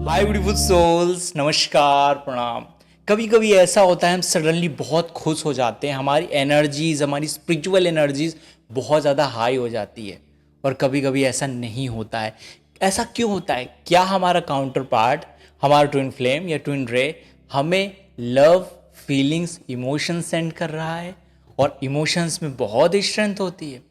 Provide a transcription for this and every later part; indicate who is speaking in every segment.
Speaker 1: हाय beautiful souls, नमस्कार, प्रणाम। कभी कभी ऐसा होता है हम सडनली बहुत खुश हो जाते हैं, हमारी एनर्जीज, हमारी स्पिरिचुअल एनर्जीज बहुत ज़्यादा हाई हो जाती है। और कभी कभी ऐसा नहीं होता है। ऐसा क्यों होता है? क्या हमारा काउंटर पार्ट, हमारा ट्विन फ्लेम या ट्विन रे हमें लव, फीलिंग्स, इमोशन सेंड कर रहा है? और इमोशंस में बहुत स्ट्रेंथ होती है।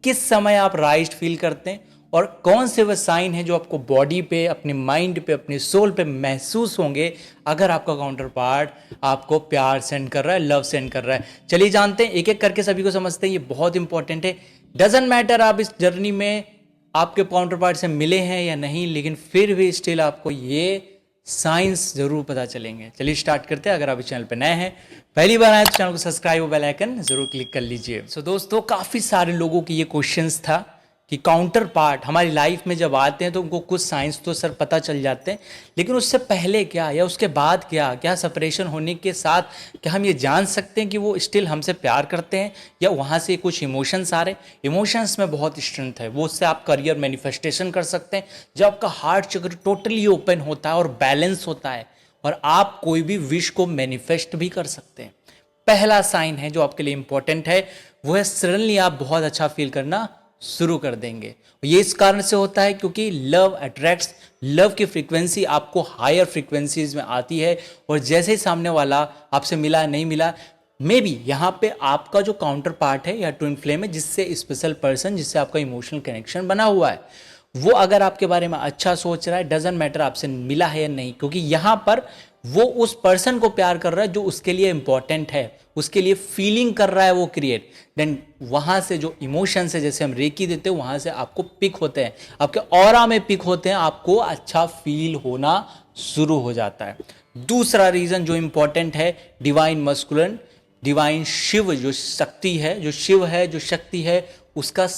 Speaker 1: किस समय आप राइज्ड फील करते हैं और कौन से वह साइन है जो आपको बॉडी पे, अपने माइंड पे, अपने सोल पे महसूस होंगे अगर आपका काउंटर पार्ट आपको प्यार सेंड कर रहा है, लव सेंड कर रहा है। चलिए जानते हैं, एक एक करके सभी को समझते हैं। ये बहुत इंपॉर्टेंट है। डजेंट मैटर आप इस जर्नी में आपके काउंटर पार्ट से मिले हैं या नहीं, लेकिन फिर भी स्टिल आपको ये साइंस जरूर पता चलेंगे। चलिए स्टार्ट करते हैं। अगर आप इस चैनल पर नए हैं, पहली बार आए तो चैनल को सब्सक्राइब और बेल आइकन जरूर क्लिक कर लीजिए। सो दोस्तों, काफी सारे लोगों की ये क्वेश्चंस था कि काउंटर पार्ट हमारी लाइफ में जब आते हैं तो उनको कुछ साइंस तो सर पता चल जाते हैं, लेकिन उससे पहले क्या या उसके बाद क्या क्या सेपरेशन होने के साथ क्या हम ये जान सकते हैं कि वो स्टिल हमसे प्यार करते हैं या वहाँ से कुछ इमोशंस आ रहे हैं? इमोशंस में बहुत स्ट्रेंथ है, वो उससे आप करियर मैनिफेस्टेशन कर सकते हैं। जब आपका हार्ट चक्र टोटली ओपन होता है और बैलेंस होता है, और आप कोई भी विश को मैनिफेस्ट भी कर सकते हैं। पहला साइन है जो आपके लिए इंपॉर्टेंट है, वो है सडनली आप बहुत अच्छा फील करना शुरू कर देंगे। ये इस कारण से होता है क्योंकि लव अट्रैक्ट्स, लव की फ्रीक्वेंसी आपको हायर फ्रीक्वेंसीज में आती है। और जैसे ही सामने वाला आपसे मिला नहीं मिला, मे बी यहाँ पे आपका जो काउंटर पार्ट है या ट्विन फ्लेम है, जिससे स्पेशल पर्सन, जिससे आपका इमोशनल कनेक्शन बना हुआ है, वो अगर आपके बारे में अच्छा सोच रहा है, डजेंट मैटर आपसे मिला है या नहीं, क्योंकि यहाँ पर वो उस पर्सन को प्यार कर रहा है जो उसके लिए इंपॉर्टेंट है, उसके लिए फीलिंग कर रहा है वो क्रिएट। देन वहां से जो इमोशंस है, जैसे हम रेकी देते हैं, वहां से आपको पिक होते हैं, आपके ऑरा में पिक होते हैं, आपको अच्छा फील होना शुरू हो जाता है। दूसरा रीजन जो इंपॉर्टेंट है, डिवाइन मस्कुलिन, डिवाइन शिव जो शक्ति है, जो शिव है, जो शक्ति है, उसका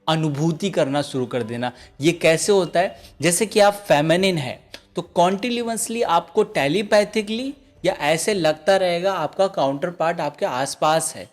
Speaker 1: अनुभूति करना शुरू कर देना। ये कैसे होता है? जैसे कि आप फेमिनिन है तो कॉन्टिन्यूसली आपको टेलीपैथिकली या ऐसे लगता रहेगा आपका काउंटर पार्ट आपके आसपास है,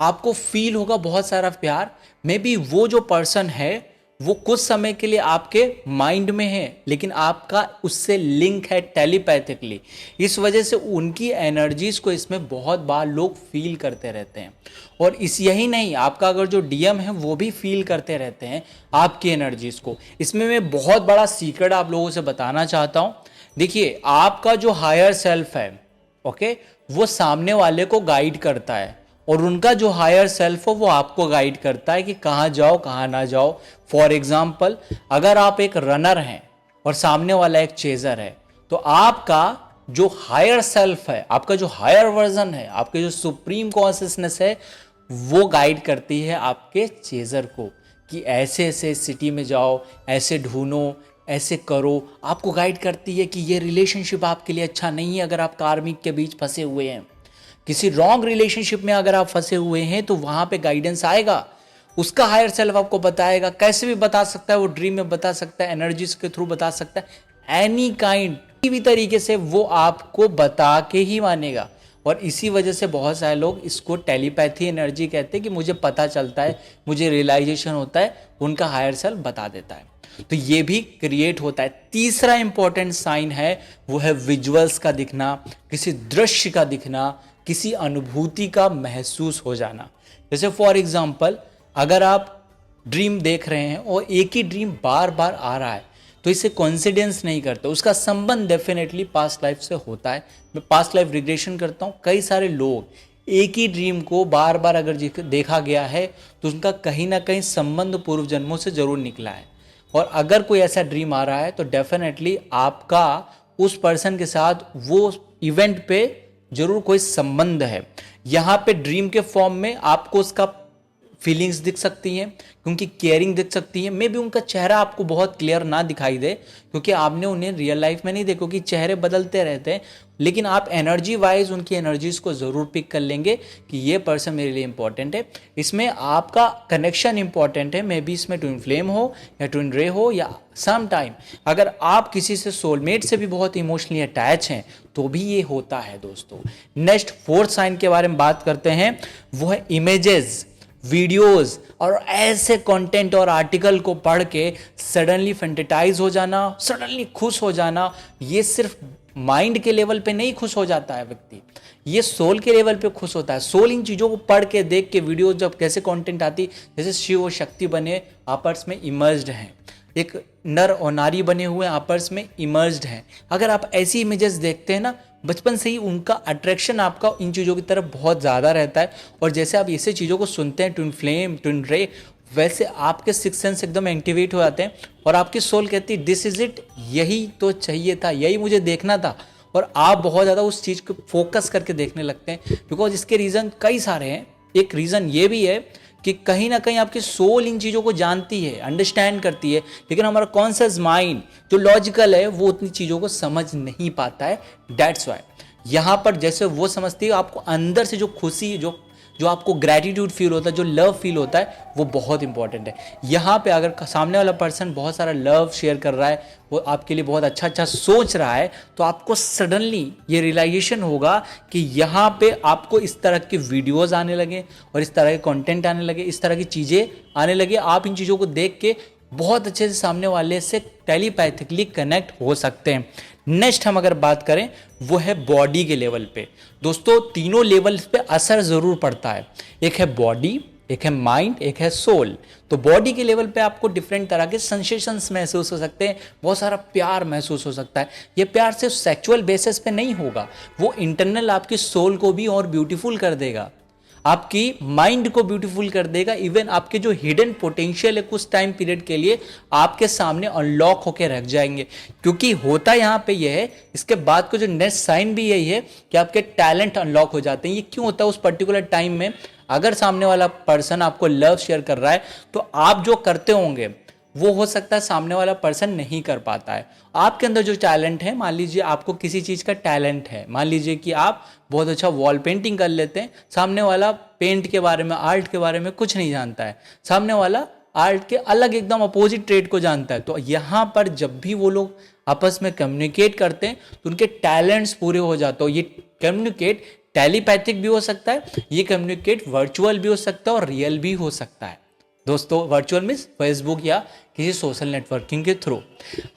Speaker 1: आपको फील होगा बहुत सारा प्यार। मे बी वो जो पर्सन है वो कुछ समय के लिए आपके माइंड में है, लेकिन आपका उससे लिंक है टेलीपैथिकली। इस वजह से उनकी एनर्जीज को इसमें बहुत बार लोग फील करते रहते हैं। और इस यही नहीं, आपका अगर जो डीएम है वो भी फील करते रहते हैं आपकी एनर्जीज को। इसमें मैं बहुत बड़ा सीक्रेट आप लोगों से बताना चाहता हूँ। देखिए, आपका जो हायर सेल्फ है, ओके, वो सामने वाले को गाइड करता है, और उनका जो हायर सेल्फ हो वो आपको गाइड करता है कि कहाँ जाओ कहाँ ना जाओ। फॉर एग्जाम्पल, अगर आप एक रनर हैं और सामने वाला एक चेजर है, तो आपका जो हायर सेल्फ है, आपका जो हायर वर्जन है, आपके जो सुप्रीम कॉन्शियसनेस है, वो गाइड करती है आपके चेजर को कि ऐसे ऐसे सिटी में जाओ, ऐसे ढूंढो, ऐसे करो। आपको गाइड करती है कि ये रिलेशनशिप आपके लिए अच्छा नहीं है अगर आप कार्मिक के बीच फंसे हुए हैं। किसी रॉन्ग रिलेशनशिप में अगर आप फंसे हुए हैं तो वहां पे गाइडेंस आएगा, उसका हायर सेल्फ आपको बताएगा। कैसे भी बता सकता है, वो ड्रीम में बता सकता है, एनर्जीज के थ्रू बता सकता है, एनी काइंड, किसी भी तरीके से वो आपको बता के ही मानेगा। और इसी वजह से बहुत सारे लोग इसको टेलीपैथी एनर्जी कहते हैं कि मुझे पता चलता है, मुझे रियलाइजेशन होता है, उनका हायर सेल्फ बता देता है। तो ये भी क्रिएट होता है। तीसरा इंपॉर्टेंट साइन है, वो है विजुअल्स का दिखना, किसी दृश्य का दिखना, किसी अनुभूति का महसूस हो जाना। जैसे फॉर एग्जाम्पल, अगर आप ड्रीम देख रहे हैं और एक ही ड्रीम बार बार आ रहा है, तो इसे कोइंसिडेंस नहीं करते, उसका संबंध डेफिनेटली पास्ट लाइफ से होता है। मैं पास्ट लाइफ रिग्रेशन करता हूँ, कई सारे लोग एक ही ड्रीम को बार बार अगर देखा गया है तो उनका कहीं ना कहीं संबंध पूर्व जन्मों से जरूर निकला है। और अगर कोई ऐसा ड्रीम आ रहा है तो डेफिनेटली आपका उस पर्सन के साथ वो इवेंट पे जरूर कोई संबंध है। यहाँ पे ड्रीम के फॉर्म में आपको उसका फीलिंग्स दिख सकती हैं, क्योंकि केयरिंग दिख सकती है। मे बी उनका चेहरा आपको बहुत क्लियर ना दिखाई दे, क्योंकि आपने उन्हें रियल लाइफ में नहीं देखा, क्योंकि चेहरे बदलते रहते हैं, लेकिन आप एनर्जी वाइज उनकी एनर्जीज को जरूर पिक कर लेंगे कि ये पर्सन मेरे लिए इंपॉर्टेंट है। इसमें आपका कनेक्शन इंपॉर्टेंट है। मे बी इसमें ट्विन फ्लेम हो या ट्विन रे हो, या सम टाइम अगर आप किसी से सोलमेट से भी बहुत इमोशनली अटैच हैं तो भी ये होता है दोस्तों। नेक्स्ट फोर्थ साइन के बारे में बात करते हैं, वो है इमेजेस। वीडियोस और ऐसे कंटेंट और आर्टिकल को पढ़ के सडनली फेंटेटाइज हो जाना, सडनली खुश हो जाना, ये सिर्फ माइंड के लेवल पे नहीं खुश हो जाता है व्यक्ति, ये सोल के लेवल पे खुश होता है। सोल इन चीज़ों को पढ़ के देख के वीडियो जब कैसे कंटेंट आती, जैसे शिव और शक्ति बने आपस में इमर्ज्ड हैं, एक नर और नारी बने हुए आपस में इमर्ज्ड हैं। अगर आप ऐसी इमेजेस देखते हैं ना, बचपन से ही उनका अट्रैक्शन आपका इन चीज़ों की तरफ बहुत ज़्यादा रहता है। और जैसे आप ऐसे चीज़ों को सुनते हैं, ट्विन फ्लेम, ट्विन रे, वैसे आपके सिक्स सेंस एकदम एक्टिवेट हो जाते हैं और आपकी सोल कहती है दिस इज इट, यही तो चाहिए था, यही मुझे देखना था। और आप बहुत ज़्यादा उस चीज़ को फोकस करके देखने लगते हैं, बिकॉज इसके रीज़न कई सारे हैं। एक रीज़न ये भी है कि कहीं ना कहीं आपकी सोल इन चीज़ों को जानती है, अंडरस्टैंड करती है, लेकिन हमारा कॉन्शियस माइंड जो लॉजिकल है वो उतनी चीज़ों को समझ नहीं पाता है। दैट्स वाई यहाँ पर जैसे वो समझती है, आपको अंदर से जो खुशी, जो आपको ग्रैटिट्यूड फील होता है, जो लव फील होता है, वो बहुत इंपॉर्टेंट है। यहाँ पे अगर सामने वाला पर्सन बहुत सारा लव शेयर कर रहा है, वो आपके लिए बहुत अच्छा अच्छा सोच रहा है, तो आपको सडनली ये रियलाइजेशन होगा कि यहाँ पे आपको इस तरह के वीडियोस आने लगे और इस तरह के कंटेंट आने लगे, इस तरह की चीज़ें आने लगे। आप इन चीज़ों को देख के बहुत अच्छे से सामने वाले से टेलीपैथिकली कनेक्ट हो सकते हैं। नेक्स्ट हम अगर बात करें वो है बॉडी के लेवल पे। दोस्तों तीनों लेवल पे असर ज़रूर पड़ता है, एक है बॉडी, एक है माइंड, एक है सोल। तो बॉडी के लेवल पे आपको डिफरेंट तरह के सेंसेशंस महसूस हो सकते हैं, बहुत सारा प्यार महसूस हो सकता है। ये प्यार सिर्फ सेक्सुअल बेसिस पे नहीं होगा, वो इंटरनल आपकी सोल को भी और ब्यूटीफुल कर देगा, आपकी माइंड को ब्यूटीफुल कर देगा। इवन आपके जो हिडन पोटेंशियल है कुछ टाइम पीरियड के लिए आपके सामने अनलॉक होकर रख जाएंगे। क्योंकि होता यहाँ पे यह है, इसके बाद को जो नेक्स्ट साइन भी यही है कि आपके टैलेंट अनलॉक हो जाते हैं। ये क्यों होता है? उस पर्टिकुलर टाइम में अगर सामने वाला पर्सन आपको लव शेयर कर रहा है तो आप जो करते होंगे वो हो सकता है सामने वाला पर्सन नहीं कर पाता है। आपके अंदर जो टैलेंट है, मान लीजिए आपको किसी चीज़ का टैलेंट है, मान लीजिए कि आप बहुत अच्छा वॉल पेंटिंग कर लेते हैं, सामने वाला पेंट के बारे में, आर्ट के बारे में कुछ नहीं जानता है, सामने वाला आर्ट के अलग एकदम अपोजिट ट्रेड को जानता है। तो यहाँ पर जब भी वो लोग आपस में कम्युनिकेट करते हैं तो उनके टैलेंट्स पूरे हो जाते हैं। ये कम्युनिकेट टेलीपैथिक भी हो सकता है, ये कम्युनिकेट वर्चुअल भी हो सकता है और रियल भी हो सकता है। दोस्तों वर्चुअल मीन्स फेसबुक या किसी सोशल नेटवर्किंग के थ्रू।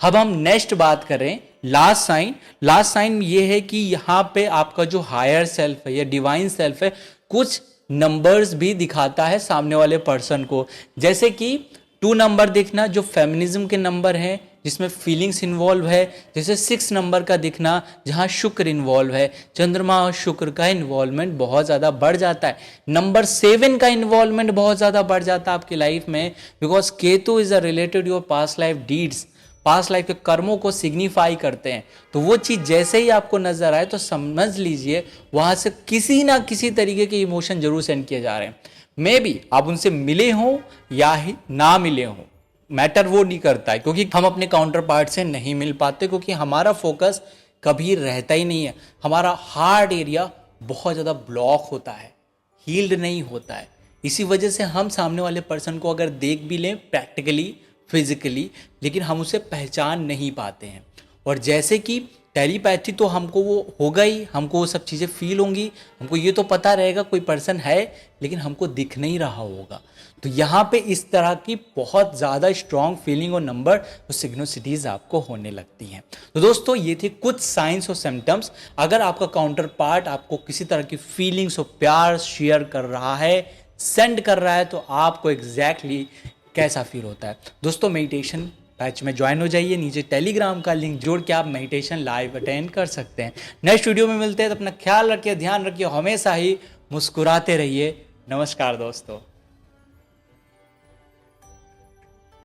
Speaker 1: अब हम नेक्स्ट बात करें लास्ट साइन। लास्ट साइन ये है कि यहाँ पे आपका जो हायर सेल्फ है या डिवाइन सेल्फ है कुछ नंबर्स भी दिखाता है सामने वाले पर्सन को, जैसे कि 2 नंबर दिखना जो फेमिनिज्म के नंबर हैं जिसमें फीलिंग्स इन्वॉल्व है, जैसे 6 नंबर का दिखना जहाँ शुक्र इन्वॉल्व है, चंद्रमा और शुक्र का इन्वॉल्वमेंट बहुत ज़्यादा बढ़ जाता है। नंबर 7 का इन्वॉल्वमेंट बहुत ज़्यादा बढ़ जाता है आपकी लाइफ में, because Ketu is a related your past life deeds, past life के कर्मों को सिग्निफाई करते हैं। तो वो चीज़ जैसे ही आपको नजर आए तो समझ लीजिए वहाँ से किसी ना किसी तरीके के इमोशन जरूर सेंड किए जा रहे हैं। मे बी आप उनसे मिले हों या ही ना मिले हों, मैटर वो नहीं करता है, क्योंकि हम अपने काउंटर पार्ट से नहीं मिल पाते, क्योंकि हमारा फोकस कभी रहता ही नहीं है। हमारा हार्ट एरिया बहुत ज़्यादा ब्लॉक होता है, हील्ड नहीं होता है। इसी वजह से हम सामने वाले पर्सन को अगर देख भी लें प्रैक्टिकली, फिजिकली, लेकिन हम उसे पहचान नहीं पाते हैं। और जैसे कि टेलीपैथी तो हमको वो होगा ही, हमको वो सब चीज़ें फील होंगी, हमको ये तो पता रहेगा कोई पर्सन है, लेकिन हमको दिख नहीं रहा होगा। तो यहाँ पे इस तरह की बहुत ज़्यादा स्ट्रॉन्ग फीलिंग और नंबर और सिग्नोसिटीज़ आपको होने लगती हैं। तो दोस्तों ये थे कुछ साइंस और सिम्टम्स। अगर आपका काउंटर पार्ट आपको किसी तरह की फीलिंग्स और प्यार शेयर कर रहा है, सेंड कर रहा है, तो आपको एग्जैक्टली कैसा फील होता है। दोस्तों मेडिटेशन बैच में ज्वाइन हो जाइए, नीचे टेलीग्राम का लिंक जोड़ के आप मेडिटेशन लाइव अटेंड कर सकते हैं। नेक्स्ट वीडियो में मिलते हैं, तो अपना ख्याल रखिए, ध्यान रखिए, हमेशा ही मुस्कुराते रहिए। नमस्कार दोस्तों।